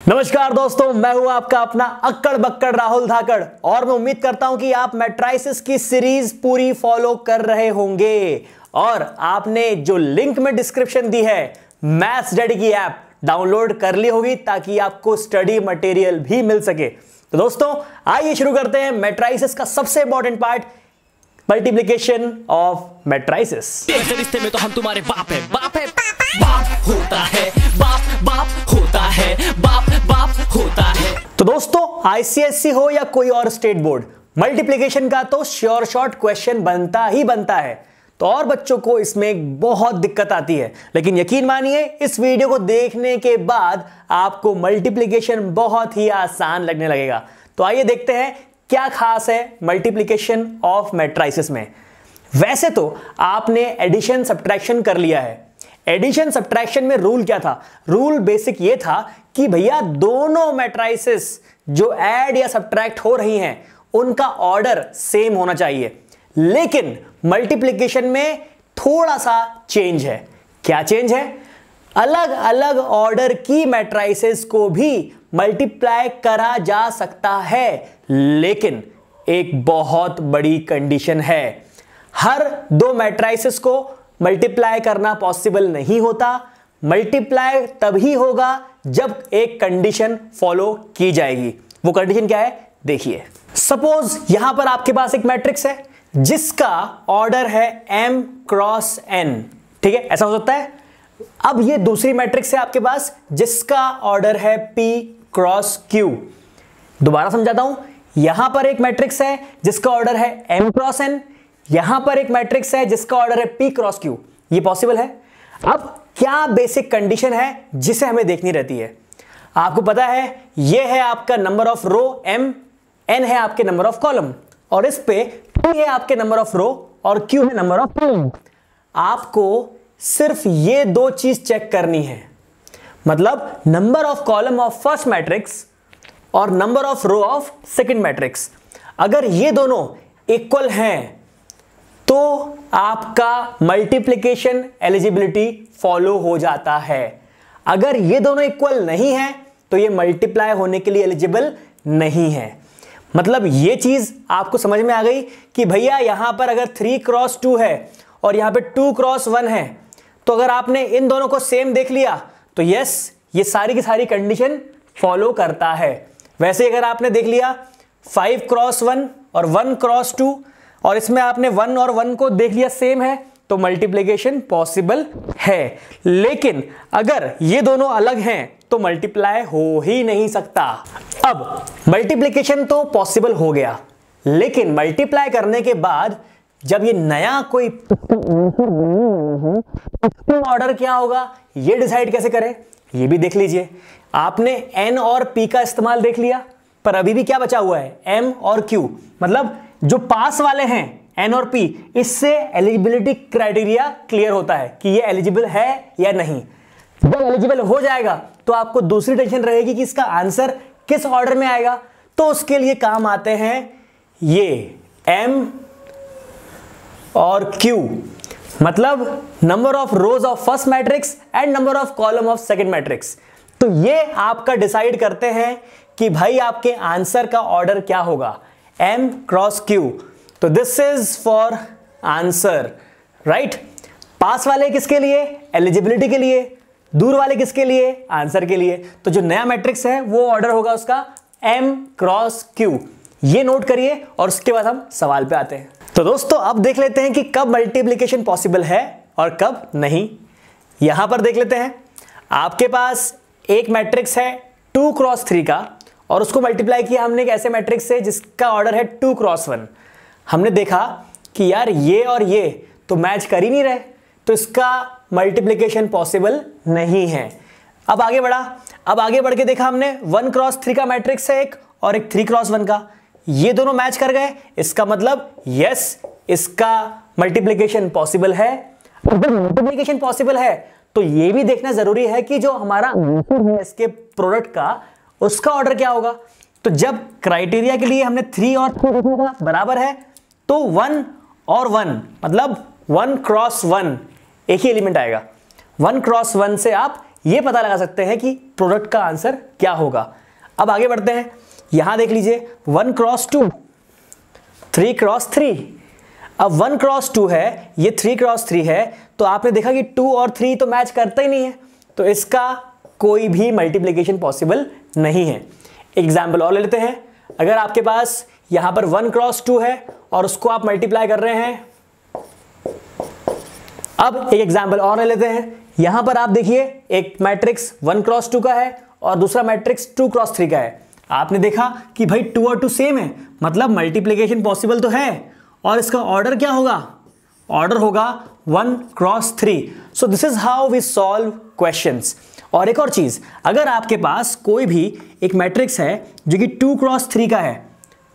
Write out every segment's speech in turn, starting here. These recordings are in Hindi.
नमस्कार दोस्तों, मैं हूं आपका अपना अक्कड़ बक्कड़ राहुल धाकड़ और मैं उम्मीद करता हूं कि आप मैट्राइसिस की सीरीज पूरी फॉलो कर रहे होंगे और आपने जो लिंक में डिस्क्रिप्शन दी है मैथ्स डैडी की ऐप डाउनलोड कर ली होगी ताकि आपको स्टडी मटेरियल भी मिल सके। तो दोस्तों आइए शुरू करते हैं मैट्राइसिस का सबसे important part, multiplication of matrices. रिश्ते में तो हम तुम्हारे बाप है, बाप है, बाप होता है, बाप बाप होता है, बाप बाप होता है। तो दोस्तों आईसीएसई हो या कोई और स्टेट बोर्ड, मल्टीप्लिकेशन का तो श्योर शॉर्ट क्वेश्चन बनता ही बनता है। तो और बच्चों को इसमें बहुत दिक्कत आती है, लेकिन यकीन मानिए इस वीडियो को देखने के बाद आपको मल्टीप्लिकेशन बहुत ही आसान लगने लगेगा। तो आइए देखते हैं क्या खास है मल्टीप्लिकेशन ऑफ मैट्राइसिस में। वैसे तो आपने एडिशन सब्ट्रैक्शन कर लिया है। एडिशन सब्ट्रैक्शन में रूल क्या था? रूल बेसिक ये था कि भैया दोनों मैट्राइसिस जो ऐड या सब्ट्रैक्ट हो रही हैं उनका ऑर्डर सेम होना चाहिए। लेकिन मल्टीप्लिकेशन में थोड़ा सा चेंज है। क्या चेंज है? अलग अलग ऑर्डर की मैट्राइसिस को भी मल्टीप्लाई करा जा सकता है, लेकिन एक बहुत बड़ी कंडीशन है। हर दो मैट्राइसिस को मल्टीप्लाई करना पॉसिबल नहीं होता। मल्टीप्लाई तभी होगा जब एक कंडीशन फॉलो की जाएगी। वो कंडीशन क्या है देखिए। सपोज यहां पर आपके पास एक मैट्रिक्स है जिसका ऑर्डर है m क्रॉस n, ठीक है, ऐसा हो सकता है। अब ये दूसरी मैट्रिक्स है आपके पास जिसका ऑर्डर है p क्रॉस q। दोबारा समझाता हूं, यहां पर एक मैट्रिक्स है जिसका ऑर्डर है m क्रॉस n, यहां पर एक मैट्रिक्स है जिसका ऑर्डर है p क्रॉस q। ये पॉसिबल है। अब क्या बेसिक कंडीशन है जिसे हमें देखनी रहती है? आपको पता है ये है आपका number of row m, n है आपके नंबर ऑफ कॉलम और इस पे p है आपके नंबर ऑफ रो और q है नंबर ऑफ कॉलम। आपको सिर्फ ये दो चीज चेक करनी है, मतलब number of column of first matrix और number of row of second matrix. अगर ये दोनों इक्वल हैं तो आपका मल्टीप्लिकेशन एलिजिबिलिटी फॉलो हो जाता है। अगर ये दोनों इक्वल नहीं है तो ये मल्टीप्लाई होने के लिए एलिजिबल नहीं है। मतलब ये चीज आपको समझ में आ गई कि भैया यहां पर अगर 3 क्रॉस 2 है और यहां पे 2 क्रॉस 1 है, तो अगर आपने इन दोनों को सेम देख लिया तो यस ये सारी की सारी कंडीशन फॉलो करता है। वैसे अगर आपने देख लिया 5 क्रॉस 1 और 1 क्रॉस 2 और इसमें आपने 1 और 1 को देख लिया सेम है तो मल्टीप्लिकेशन पॉसिबल है। लेकिन अगर ये दोनों अलग हैं तो मल्टीप्लाई हो ही नहीं सकता। अब मल्टीप्लिकेशन तो पॉसिबल हो गया, लेकिन मल्टीप्लाई करने के बाद जब ये नया कोई ऑर्डर क्या होगा ये डिसाइड कैसे करें ये भी देख लीजिए। आपने n और p का इस्तेमाल देख लिया, पर अभी भी क्या बचा हुआ है m और q, मतलब जो पास वाले हैं n और p, इससे एलिजिबिलिटी क्राइटेरिया क्लियर होता है कि ये एलिजिबल है या नहीं। जब एलिजिबल हो जाएगा तो आपको दूसरी टेंशन रहेगी कि इसका आंसर किस ऑर्डर में आएगा। तो उसके लिए काम आते हैं ये m और q, मतलब number of rose of first matrix and number of column of second matrix. तो ये आपका डिसाइड करते हैं कि भाई आपके आंसर का ऑर्डर क्या होगा, m क्रॉस q। तो this is for answer, right. पास वाले किसके लिए? एलिजिबिलिटी के लिए। दूर वाले किसके लिए? आंसर के लिए। तो जो नया मैट्रिक्स है वो ऑर्डर होगा उसका m क्रॉस q। ये नोट करिए और उसके बाद हम सवाल पे आते हैं। तो दोस्तों अब देख लेते हैं कि कब मल्टीप्लिकेशन पॉसिबल है और कब नहीं। यहां पर देख लेते हैं, आपके पास एक मैट्रिक्स है 2 क्रॉस 3 का और उसको मल्टीप्लाई किया हमने एक ऐसे मैट्रिक्स से जिसका ऑर्डर है 2 क्रॉस 1। हमने देखा कि यार ये और ये तो मैच कर ही नहीं रहे, तो इसका मल्टीप्लिकेशन पॉसिबल नहीं है। अब आगे बढ़ा, अब आगे बढ़ के देखा हमने 1 क्रॉस 3 का मैट्रिक्स है एक और एक 3 क्रॉस 1 का, ये दोनों मैच कर गए, इसका मतलब यस इसका मल्टीप्लिकेशन पॉसिबल है। अगर मल्टीप्लिकेशन पॉसिबल है तो ये भी देखना जरूरी है कि जो हमारा आंसर है इसके प्रोडक्ट का उसका ऑर्डर क्या होगा। तो जब क्राइटेरिया के लिए हमने 3 और 3 देखा था बराबर है तो 1 और 1 मतलब 1 क्रॉस 1 एक ही एलिमेंट आएगा। 1 क्रॉस 1 से आप ये पता लगा सकते हैं कि प्रोडक्ट का आंसर क्या होगा। अब आगे बढ़ते हैं, यहां देख लीजिए 1 क्रॉस 2, 3 क्रॉस 3। अब 1 क्रॉस 2 है, ये 3 क्रॉस 3 है, तो आपने देखा कि 2 और 3 तो मैच करता ही नहीं है, तो इसका कोई भी मल्टीप्लिकेशन पॉसिबल नहीं है। एग्जाम्पल और ले लेते हैं, अगर आपके पास यहां पर 1 क्रॉस 2 है और उसको आप मल्टीप्लाई कर रहे हैं। अब एक एग्जाम्पल और ले लेते हैं, यहां पर आप देखिए एक मैट्रिक्स 1 क्रॉस 2 का है और दूसरा मैट्रिक्स 2 क्रॉस 3 का है। आपने देखा कि भाई 2 और 2 सेम है, मतलब मल्टीप्लिकेशन पॉसिबल तो है, और इसका ऑर्डर क्या होगा? ऑर्डर होगा 1 cross 3। So this is how we solve questions. और एक और चीज, अगर आपके पास कोई भी एक मैट्रिक्स है जो कि 2 क्रॉस 3 का है,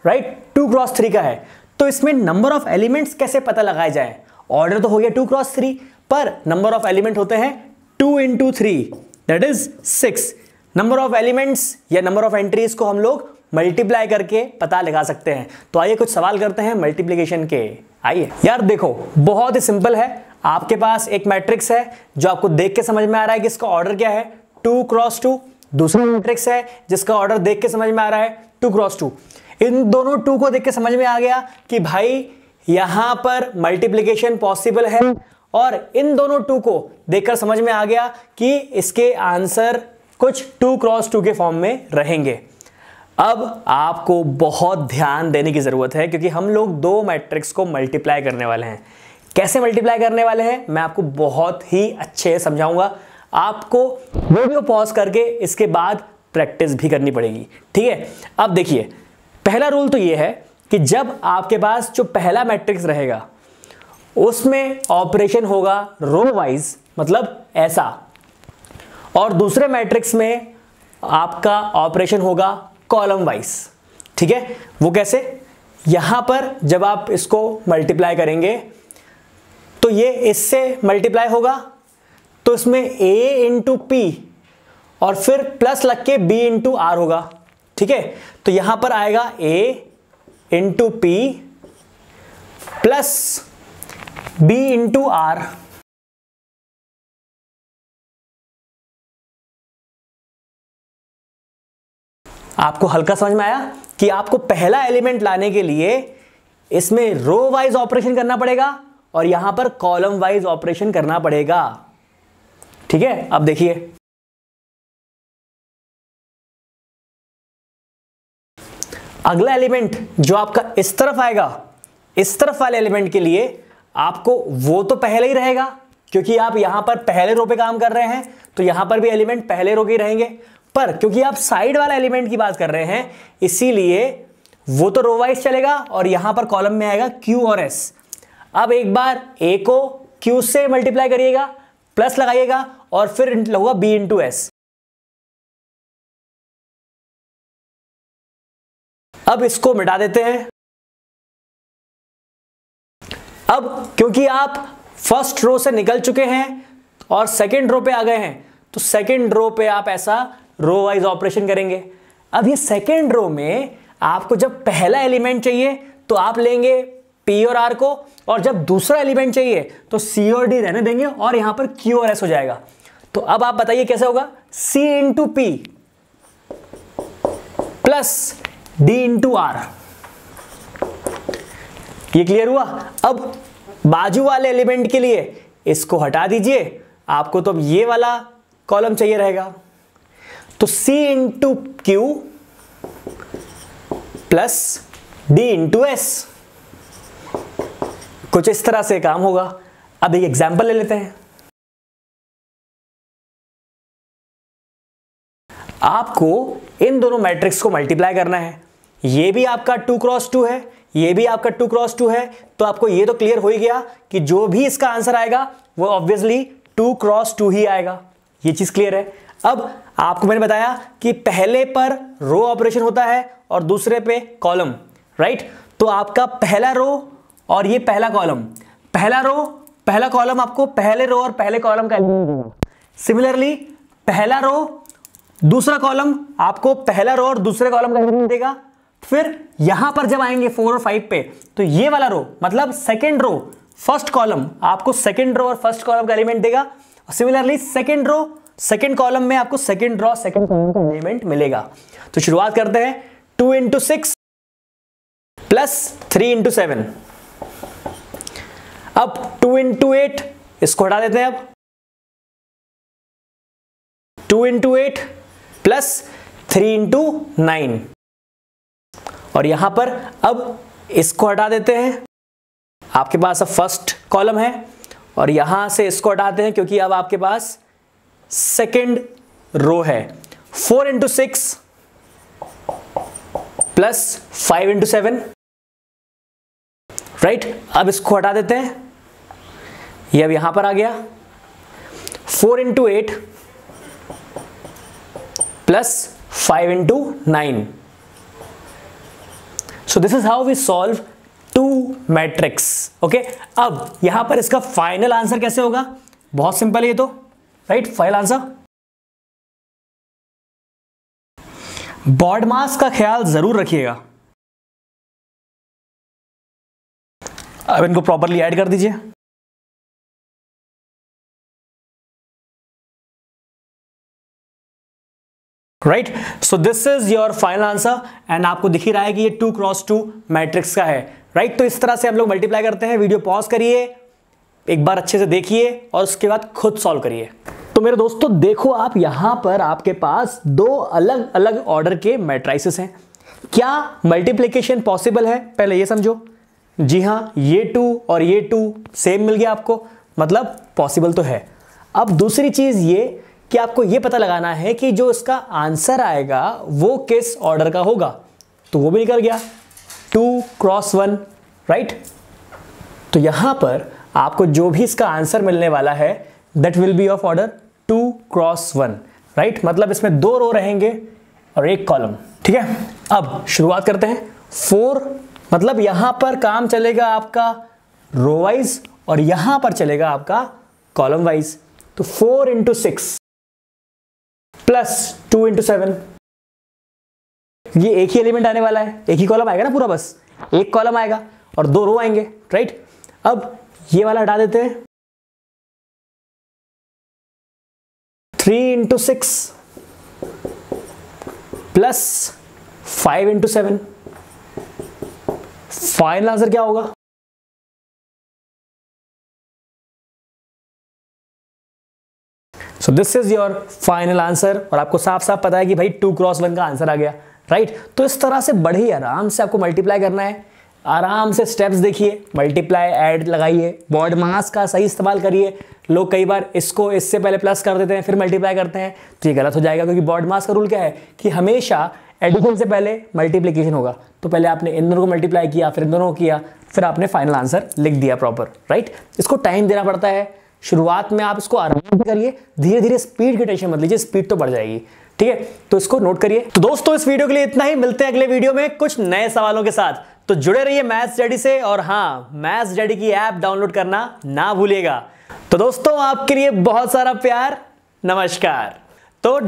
राइट, 2 क्रॉस 3 का है, तो इसमें नंबर ऑफ एलिमेंट्स कैसे पता लगाए जाए? ऑर्डर तो हो गया 2 क्रॉस 3, पर नंबर ऑफ एलिमेंट होते हैं 2 into 3, that is 6। Number of elements या नंबर ऑफ एंट्रीज को हम लोग मल्टीप्लाई करके पता लगा सकते हैं। तो आइए कुछ सवाल करते हैं मल्टीप्लिकेशन के। आइए यार, देखो बहुत ही सिंपल है। आपके पास एक मैट्रिक्स है जो आपको देख के समझ में आ रहा है कि इसका ऑर्डर क्या है, 2 क्रॉस 2। दूसरा मैट्रिक्स है जिसका ऑर्डर देख के समझ में आ रहा है 2 क्रॉस 2। इन दोनों 2 को देख के समझ में आ गया कि भाई यहां पर मल्टीप्लिकेशन पॉसिबल है, और इन दोनों 2 को देखकर समझ में आ गया कि इसके आंसर कुछ 2 क्रॉस 2 के फॉर्म में रहेंगे। अब आपको बहुत ध्यान देने की जरूरत है, क्योंकि हम लोग 2 मैट्रिक्स को मल्टीप्लाई करने वाले हैं। कैसे मल्टीप्लाई करने वाले हैं मैं आपको बहुत ही अच्छे समझाऊंगा। आपको वीडियो पॉज करके इसके बाद प्रैक्टिस भी करनी पड़ेगी, ठीक है। अब देखिए, पहला रूल तो ये है कि जब आपके पास जो पहला मैट्रिक्स रहेगा उसमें ऑपरेशन होगा रो वाइज, मतलब ऐसा, और दूसरे मैट्रिक्स में आपका ऑपरेशन होगा कॉलम वाइज, ठीक है। वो कैसे? यहां पर जब आप इसको मल्टीप्लाई करेंगे तो ये इससे मल्टीप्लाई होगा, तो इसमें a इंटू पी और फिर प्लस लग के b इंटू आर होगा, ठीक है। तो यहां पर आएगा a into P plus b into R. आपको हल्का समझ में आया कि आपको पहला एलिमेंट लाने के लिए इसमें रो वाइज ऑपरेशन करना पड़ेगा और यहां पर कॉलम वाइज ऑपरेशन करना पड़ेगा, ठीक है। अब देखिए, अगला एलिमेंट जो आपका इस तरफ आएगा, इस तरफ वाले एलिमेंट के लिए आपको वो तो पहले ही रहेगा, क्योंकि आप यहां पर पहले रो पे काम कर रहे हैं, तो यहां पर भी एलिमेंट पहले रो के रहेंगे। पर क्योंकि आप साइड वाला एलिमेंट की बात कर रहे हैं, इसीलिए वो तो रो वाइज चलेगा और यहां पर कॉलम में आएगा Q और S। अब एक बार A को Q से मल्टीप्लाई करिएगा, प्लस लगाइएगा और फिर लगेगा B इंटू S। अब इसको मिटा देते हैं। अब क्योंकि आप फर्स्ट रो से निकल चुके हैं और सेकेंड रो पे आ गए हैं, तो सेकेंड रो पे आप ऐसा रो वाइज ऑपरेशन करेंगे। अब ये सेकेंड रो में आपको जब पहला एलिमेंट चाहिए तो आप लेंगे P और R को, और जब दूसरा एलिमेंट चाहिए तो C और D रहने देंगे और यहां पर Q और S हो जाएगा। तो अब आप बताइए कैसे होगा? C into P plus D into R। ये क्लियर हुआ? अब बाजू वाले एलिमेंट के लिए इसको हटा दीजिए, आपको तो अब ये वाला कॉलम चाहिए रहेगा, तो C into Q plus D into S। कुछ इस तरह से काम होगा। अब एक एग्जांपल ले लेते हैं। आपको इन दोनों मैट्रिक्स को मल्टीप्लाई करना है। ये भी आपका 2 क्रॉस 2 है, ये भी आपका 2 क्रॉस 2 है, तो आपको ये तो क्लियर हो ही गया कि जो भी इसका आंसर आएगा वो ऑब्वियसली 2 क्रॉस 2 ही आएगा। ये चीज क्लियर है। अब आपको मैंने बताया कि पहले पर रो ऑपरेशन होता है और दूसरे पे कॉलम, राइट। तो आपका पहला रो और ये पहला कॉलम, पहला रो पहला कॉलम आपको पहले रो और पहले कॉलम का एलिमेंट देगा। सिमिलरली पहला रो दूसरा कॉलम आपको पहला रो और दूसरे कॉलम का एलिमेंट देगा। फिर यहां पर जब आएंगे 4 और 5 पे, तो ये वाला रो मतलब सेकेंड रो फर्स्ट कॉलम आपको सेकेंड रो और फर्स्ट कॉलम का एलिमेंट देगा। Similarly second row second column में आपको सेकंड रो सेकंड कॉलम का एलिमेंट मिलेगा। तो शुरुआत करते हैं 2 इंटू 6 प्लस 3 इंटू 7। अब 2 इंटू 8 इसको हटा देते हैं। अब 2 इंटू 8 प्लस 3 इंटू 9 और यहां पर अब इसको हटा देते हैं। आपके पास अब फर्स्ट कॉलम है और यहां से इसको हटाते हैं क्योंकि अब आपके पास सेकंड रो है। 4 इंटू 6 प्लस 5 इंटू 7, राइट। अब इसको हटा देते हैं, ये अब यहां पर आ गया। 4 into 8 plus 5 into 9। So this is how we solve 2 matrix. Okay, अब यहां पर इसका फाइनल आंसर कैसे होगा? बहुत सिंपल है ये तो, राइट। फाइनल आंसर बॉड मास का ख्याल जरूर रखिएगा। अब इनको प्रॉपर्ली ऐड कर दीजिए। Right, so this is your final answer and आपको दिख ही रहा है कि ये 2x2 मैट्रिक्स का है, राइट। तो इस तरह से हम लोग मल्टीप्लाई करते हैं। वीडियो पॉज करिए, एक बार अच्छे से देखिए और उसके बाद खुद सॉल्व करिए। तो मेरे दोस्तों देखो, आप यहां पर आपके पास 2 अलग अलग ऑर्डर के मैट्रिसेस हैं। क्या मल्टीप्लिकेशन पॉसिबल है? पहले ये समझो। जी हां, ये 2 और ये 2 सेम मिल गया आपको, मतलब पॉसिबल तो है। अब दूसरी चीज ये कि आपको ये पता लगाना है कि जो इसका आंसर आएगा वो किस ऑर्डर का होगा। तो वो भी निकल गया 2x1, राइट। तो यहां पर आपको जो भी इसका आंसर मिलने वाला है that will be of order 2x1, right. मतलब इसमें 2 रो रहेंगे और 1 कॉलम, ठीक है। अब शुरुआत करते हैं। 4 मतलब यहां पर काम चलेगा आपका रो वाइज और यहां पर चलेगा आपका कॉलम वाइज। तो 4 इंटू 6 प्लस 2 इंटू 7, ये एक ही एलिमेंट आने वाला है, एक ही कॉलम आएगा ना पूरा, बस एक कॉलम आएगा और 2 रो आएंगे, राइट। अब ये वाला हटा देते हैं। 3 into 6 plus 5 into 7, final answer क्या होगा? सो this is your final answer और आपको साफ साफ पता है कि भाई 2x1 का आंसर आ गया, राइट। तो इस तरह से बड़े ही आराम से आपको मल्टीप्लाई करना है। आराम से स्टेप्स देखिए, मल्टीप्लाई ऐड लगाइए, बॉड मास का सही इस्तेमाल करिए। लोग कई बार इसको इससे पहले प्लस कर देते हैं फिर मल्टीप्लाई करते हैं, तो ये गलत हो जाएगा क्योंकि बॉड मास का रूल क्या है कि हमेशा एडिशन से पहले मल्टीप्लिकेशन होगा। तो पहले आपने इन दोनों को मल्टीप्लाई किया, फिर इन दोनों को किया, फिर आपने फाइनल आंसर लिख दिया प्रॉपर, राइट। इसको टाइम देना पड़ता है। शुरुआत में आप इसको आराम से करिए, धीरे धीरे स्पीड की टेंशन मत लीजिए, स्पीड तो बढ़ जाएगी, ठीक है। तो इसको नोट करिए। तो दोस्तों इस वीडियो के लिए इतना ही, मिलते हैं अगले वीडियो में कुछ नए सवालों के साथ। तो जुड़े रहिए मैथ्स डैडी से और हाँ, मैथ्स डैडी की ऐप डाउनलोड करना ना भूलिएगा। तो दोस्तों आपके लिए बहुत सारा प्यार, नमस्कार। तो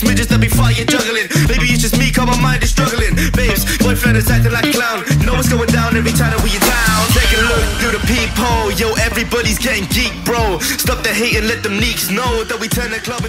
midgets that be fire juggling. Baby, it's just me, cause my mind is struggling. Babes, boyfriend is acting like a clown. You know what's going down every time that we in town. Take a look through the peephole. Yo, everybody's getting geek, bro. Stop the hate and let them neeks know that we turn the club